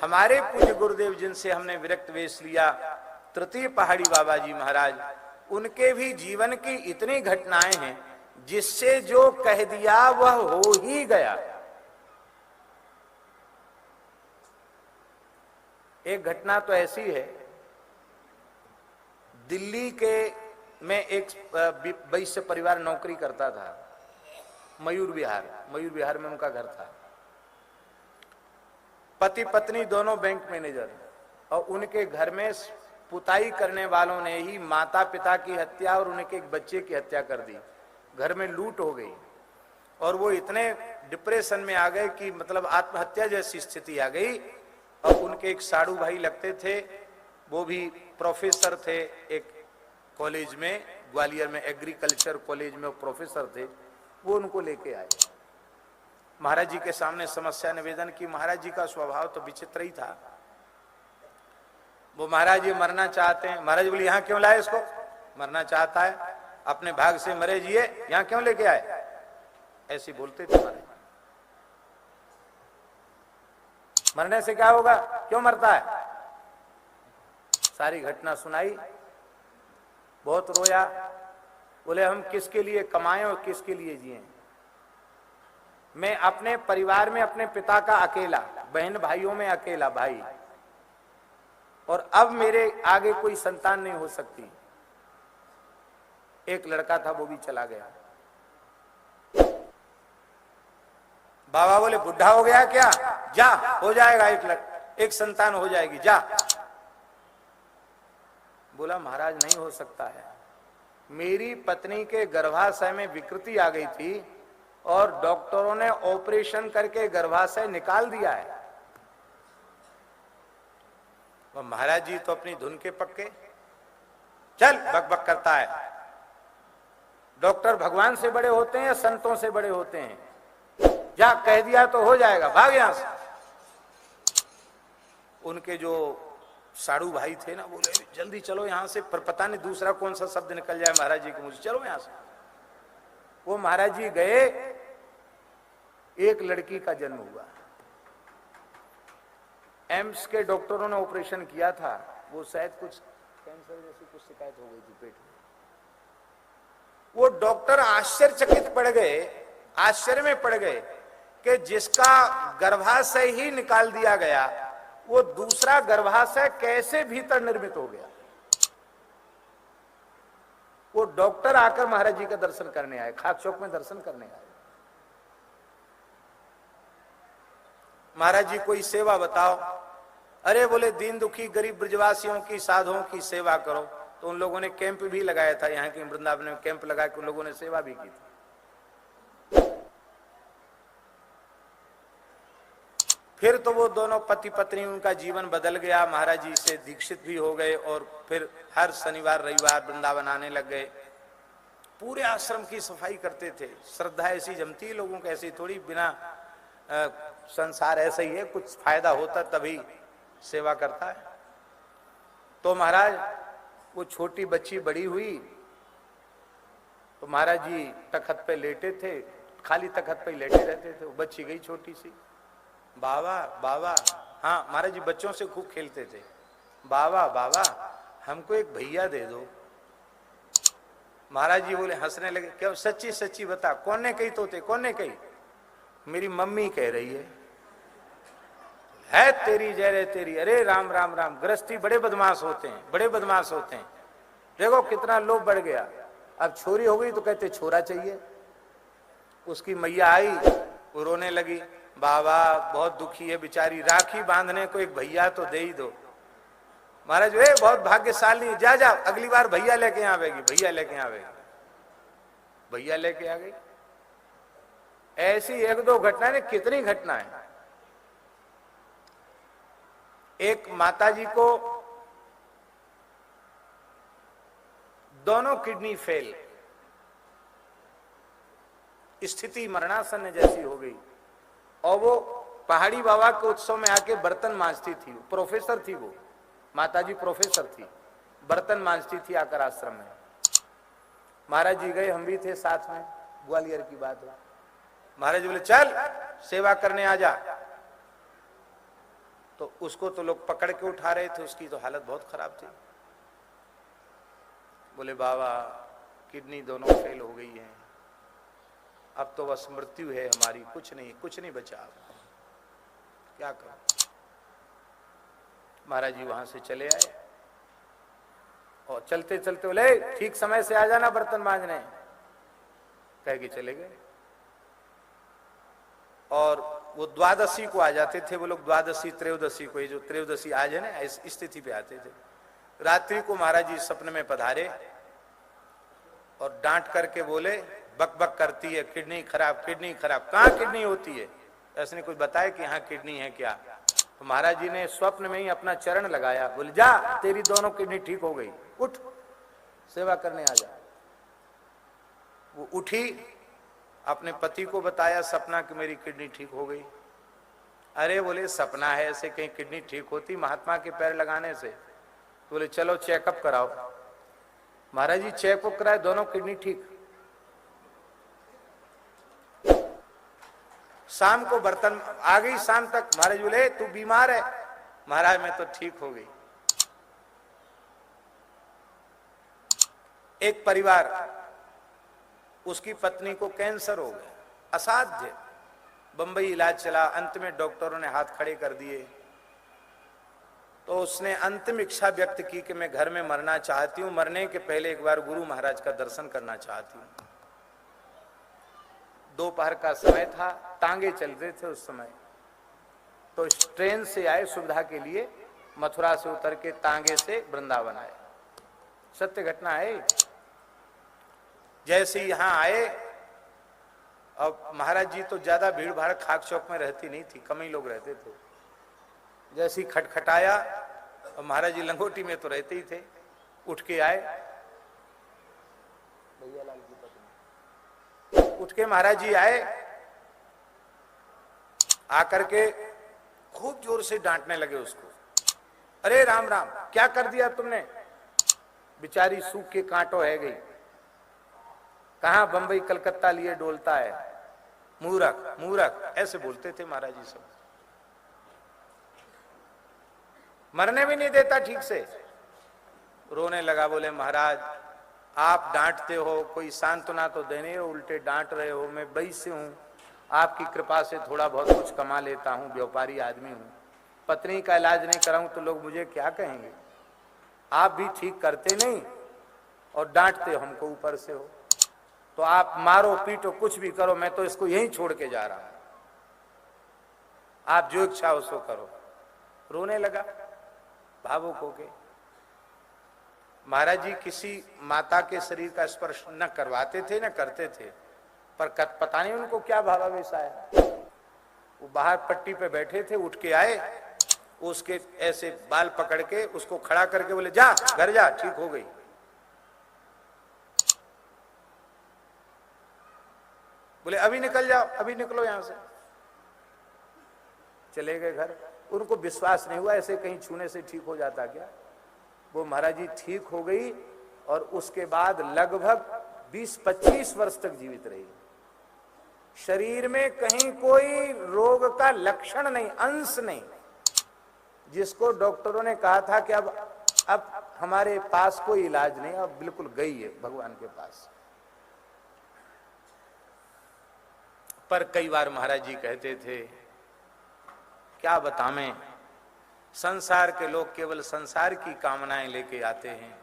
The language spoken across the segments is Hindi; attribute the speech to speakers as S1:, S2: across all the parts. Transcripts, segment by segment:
S1: हमारे पूज्य गुरुदेव जिनसे हमने विरक्त वेश लिया, तृतीय पहाड़ी बाबा जी महाराज, उनके भी जीवन की इतनी घटनाएं हैं जिससे जो कह दिया वह हो ही गया। एक घटना तो ऐसी है, दिल्ली के में एक वैश्य परिवार नौकरी करता था, मयूर विहार में उनका घर था। पति पत्नी दोनों बैंक मैनेजर, और उनके घर में पुताई करने वालों ने ही माता पिता की हत्या और उनके एक बच्चे की हत्या कर दी। घर में लूट हो गई और वो इतने डिप्रेशन में आ गए कि मतलब आत्महत्या जैसी स्थिति आ गई। और उनके एक साड़ू भाई लगते थे, वो भी प्रोफेसर थे एक कॉलेज में, ग्वालियर में एग्रीकल्चर कॉलेज में वो प्रोफेसर थे। वो उनको लेके आए, महाराज जी के सामने समस्या निवेदन की। महाराज जी का स्वभाव तो विचित्र ही था। वो महाराज जी मरना चाहते हैं। महाराज बोले यहाँ क्यों लाए इसको, मरना चाहता है, अपने भाग से मरे जिए, यहाँ क्यों लेके आए, ऐसे बोलते थे महाराज। मरने से क्या होगा, क्यों मरता है, सारी घटना सुनाई। बहुत रोया, बोले हम किसके लिए कमाएं और किसके लिए जिए। मैं अपने परिवार में अपने पिता का अकेला, बहन भाइयों में अकेला भाई, और अब मेरे आगे कोई संतान नहीं हो सकती। एक लड़का था वो भी चला गया। बाबा बोले बुढ़ा हो गया क्या, जा हो जाएगा, एक संतान हो जाएगी, जा। बोला महाराज नहीं हो सकता है, मेरी पत्नी के गर्भाशय में विकृति आ गई थी और डॉक्टरों ने ऑपरेशन करके गर्भाशय निकाल दिया है। वो महाराज जी तो अपनी धुन के पक्के, चल बकबक करता है। डॉक्टर भगवान से बड़े होते हैं या संतों से बड़े होते हैं, जा कह दिया तो हो जाएगा, भाग यहां से। उनके जो साड़ू भाई थे ना, बोले जल्दी चलो यहां से, पर पता नहीं दूसरा कौन सा शब्द निकल जाए महाराज जी के मुझे, चलो यहां से। वो महाराज जी गए, एक लड़की का जन्म हुआ। एम्स के डॉक्टरों ने ऑपरेशन किया था, वो शायद कुछ कैंसर जैसी कुछ शिकायत हो गई थी पेट में। वो डॉक्टर आश्चर्यचकित पड़ गए, आश्चर्य में पड़ गए कि जिसका गर्भाशय ही निकाल दिया गया, वो दूसरा गर्भाशय कैसे भीतर निर्मित हो गया। वो डॉक्टर आकर महाराज जी का दर्शन करने आए, खाक चौक में दर्शन करने आए। महाराज जी कोई सेवा बताओ। अरे बोले दीन दुखी गरीब ब्रजवासियों की, साधुओं की सेवा करो। तो उन लोगों ने कैंप भी लगाया था, यहाँ के वृंदावन में कैंप लगा के उन लोगों ने सेवा भी की थी। फिर तो वो दोनों पति पत्नी, उनका जीवन बदल गया। महाराज जी से दीक्षित भी हो गए और फिर हर शनिवार रविवार वृंदावन आने लग गए। पूरे आश्रम की सफाई करते थे। श्रद्धा ऐसी जमती है लोगों को, ऐसी थोड़ी बिना संसार ऐसा ही है, कुछ फायदा होता तभी सेवा करता है। तो महाराज वो छोटी बच्ची बड़ी हुई तो महाराज जी तखत पे लेटे थे, खाली तखत पे लेटे रहते थे। वो बच्ची गई छोटी सी, बाबा बाबा, हाँ महाराज जी बच्चों से खूब खेलते थे। बाबा बाबा हमको एक भैया दे दो। महाराज जी बोले, हंसने लगे, क्या सच्ची सच्ची बता, कौन ने कही तोते, कौन ने कही? मेरी मम्मी कह रही है तेरी जय रे तेरी। अरे राम राम राम, गृहस्थी बड़े बदमाश होते हैं, बड़े बदमाश होते हैं। देखो कितना लोभ बढ़ गया। अब छोरी हो गई तो कहते छोरा चाहिए। उसकी मैया आई, वो रोने लगी, बाबा बहुत दुखी है बेचारी, राखी बांधने को एक भैया तो दे ही दो। महाराज वे बहुत भाग्यशाली, जा जा अगली बार भैया लेके आवेगी, भैया लेके आवेगी। भैया लेके आ गई। ऐसी एक दो घटना ने, कितनी घटनाएं। एक माताजी को दोनों किडनी फेल, स्थिति मरणासन जैसी हो गई, और वो पहाड़ी बाबा के उत्सव में आके बर्तन मांजती थी। प्रोफेसर थी वो माताजी, प्रोफेसर थी, बर्तन मांजती थी आकर आश्रम में। महाराज जी गए, हम भी थे साथ में, ग्वालियर की बात है। महाराज बोले चल सेवा करने आ जा। तो उसको तो लोग पकड़ के उठा रहे थे, उसकी तो हालत बहुत खराब थी। बोले बाबा किडनी दोनों फेल हो गई है, अब तो बस मृत्यु है हमारी, कुछ नहीं बचा, अब क्या करो। महाराज जी वहां से चले आए और चलते चलते बोले ठीक समय से आ जाना बर्तन मांजने, कह के चले गए। और वो द्वादशी को आ जाते थे वो लोग, द्वादशी त्रयोदशी को, ये जो त्रयोदशी आज है ना, इस स्थिति पे आते थे। रात्रि को महाराज जी सपने में पधारे और डांट करके बोले बक बक करती है, किडनी खराब, किडनी खराब। कहाँ किडनी होती है? ऐसे कुछ बताया कि हाँ किडनी है क्या? तो महाराज जी ने स्वप्न में ही अपना चरण लगाया, बोले जा तेरी दोनों किडनी ठीक हो गई, उठ सेवा करने आ जा। वो उठी, अपने पति को बताया सपना कि मेरी किडनी ठीक हो गई। अरे बोले सपना है, ऐसे कहीं किडनी ठीक होती महात्मा के पैर लगाने से? तो बोले चलो चेकअप कराओ। महाराज जी चेकअप कराए, दोनों किडनी ठीक। शाम को बर्तन आ गई, शाम तक महाराज बोले तू बीमार है? महाराज मैं तो ठीक हो गई। एक परिवार, उसकी पत्नी को कैंसर हो गया, असाध्य, बंबई इलाज चला, अंत में डॉक्टरों ने हाथ खड़े कर दिए। तो उसने अंतिम इच्छा व्यक्त की कि मैं घर में मरना चाहती हूं, मरने के पहले एक बार गुरु महाराज का दर्शन करना चाहती हूं। दोपहर का समय था, तांगे चल रहे थे उस समय, तो ट्रेन से आए सुविधा के लिए, मथुरा से उतर के तांगे से वृंदावन आए, सत्य घटना है। जैसे यहां आए, अब महाराज जी तो ज्यादा भीड़ भाड़ खाक चौक में रहती नहीं थी, कम ही लोग रहते थे। जैसे ही खटखटाया, और महाराज जी लंगोटी में तो रहते ही थे, उठ के आए, भैयालाल की पत्नी उठ के महाराज जी आए, आकर के खूब जोर से डांटने लगे उसको। अरे राम राम, क्या कर दिया तुमने? बेचारी सूख के कांटों है गई, कहां बंबई कलकत्ता लिए डोलता है, मूर्ख मूर्ख, ऐसे बोलते थे महाराज जी सब। मरने भी नहीं देता ठीक से। रोने लगा, बोले महाराज आप डांटते हो, कोई सांत्वना तो देने हो, उल्टे डांट रहे हो। मैं वैश्य हूं, आपकी कृपा से थोड़ा बहुत कुछ कमा लेता हूं, व्यापारी आदमी हूं, पत्नी का इलाज नहीं कराऊं तो लोग मुझे क्या कहेंगे? आप भी ठीक करते नहीं और डांटते हो हमको ऊपर से हो, तो आप मारो पीटो कुछ भी करो, मैं तो इसको यहीं छोड़ के जा रहा हूं, आप जो इच्छा हो सो करो। रोने लगा भावुक होके। महाराज जी किसी माता के शरीर का स्पर्श न करवाते थे न करते थे, पर पता नहीं उनको क्या भावावेश आया। वो बाहर पट्टी पे बैठे थे, उठ के आए, उसके ऐसे बाल पकड़ के उसको खड़ा करके बोले जा घर जा, ठीक हो गई। बोले अभी निकल जाओ, अभी निकलो यहां से। चले गए घर। उनको विश्वास नहीं हुआ ऐसे कहीं छूने से ठीक हो जाता क्या। वो महाराज जी ठीक हो गई और उसके बाद लगभग 20-25 वर्ष तक जीवित रही। शरीर में कहीं कोई रोग का लक्षण नहीं, अंश नहीं, जिसको डॉक्टरों ने कहा था कि अब हमारे पास कोई इलाज नहीं, अब बिल्कुल गई है भगवान के पास। पर कई बार महाराज जी कहते थे क्या बताएं, संसार के लोग केवल संसार की कामनाएं लेके आते हैं,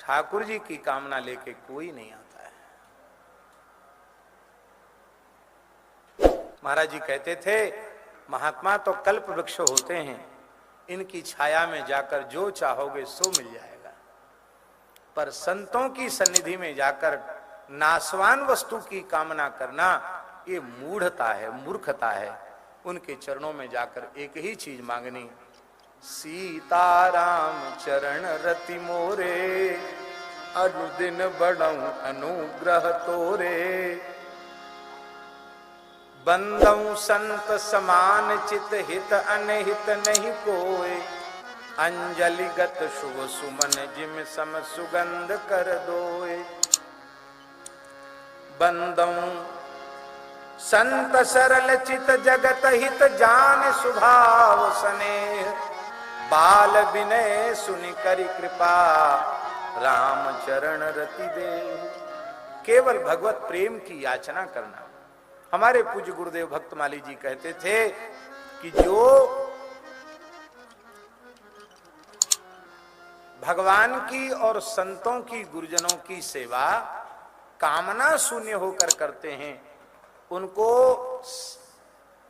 S1: ठाकुर जी की कामना लेके कोई नहीं आता है। महाराज जी कहते थे महात्मा तो कल्प वृक्ष होते हैं, इनकी छाया में जाकर जो चाहोगे सो मिल जाएगा, पर संतों की सन्निधि में जाकर नाशवान वस्तु की कामना करना ये मूढ़ता है, मूर्खता है। उनके चरणों में जाकर एक ही चीज मांगनी, सीताराम चरण रति मोरे, अनुदिन बढ़ऊं अनुग्रह तोरे, बंदऊ संत समान चित हित अनहित नहीं कोय, अंजलिगत शुभ सुमन जिम सम सुगंध कर दोय, बंदऊ संत सरल चित जगत हित जान स्वभाव स्नेह, बाल विनय सुनि करि कृपा राम चरण रति दे। केवल भगवत प्रेम की याचना करना। हमारे पूज्य गुरुदेव भक्तमाली जी कहते थे कि जो भगवान की और संतों की, गुरुजनों की सेवा कामना शून्य होकर करते हैं, उनको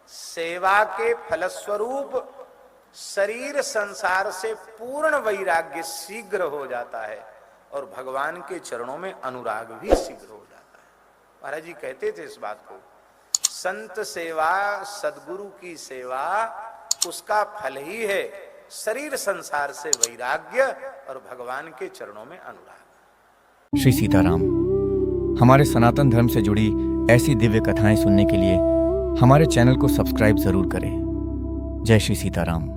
S1: सेवा के फलस्वरूप शरीर संसार से पूर्ण वैराग्य शीघ्र हो जाता है और भगवान के चरणों में अनुराग भी शीघ्र हो जाता है। महाराज जी कहते थे इस बात को, संत सेवा, सदगुरु की सेवा, उसका फल ही है शरीर संसार से वैराग्य और भगवान के चरणों में अनुराग।
S2: श्री सीताराम। हमारे सनातन धर्म से जुड़ी ऐसी दिव्य कथाएं सुनने के लिए हमारे चैनल को सब्सक्राइब जरूर करें। जय श्री सीताराम।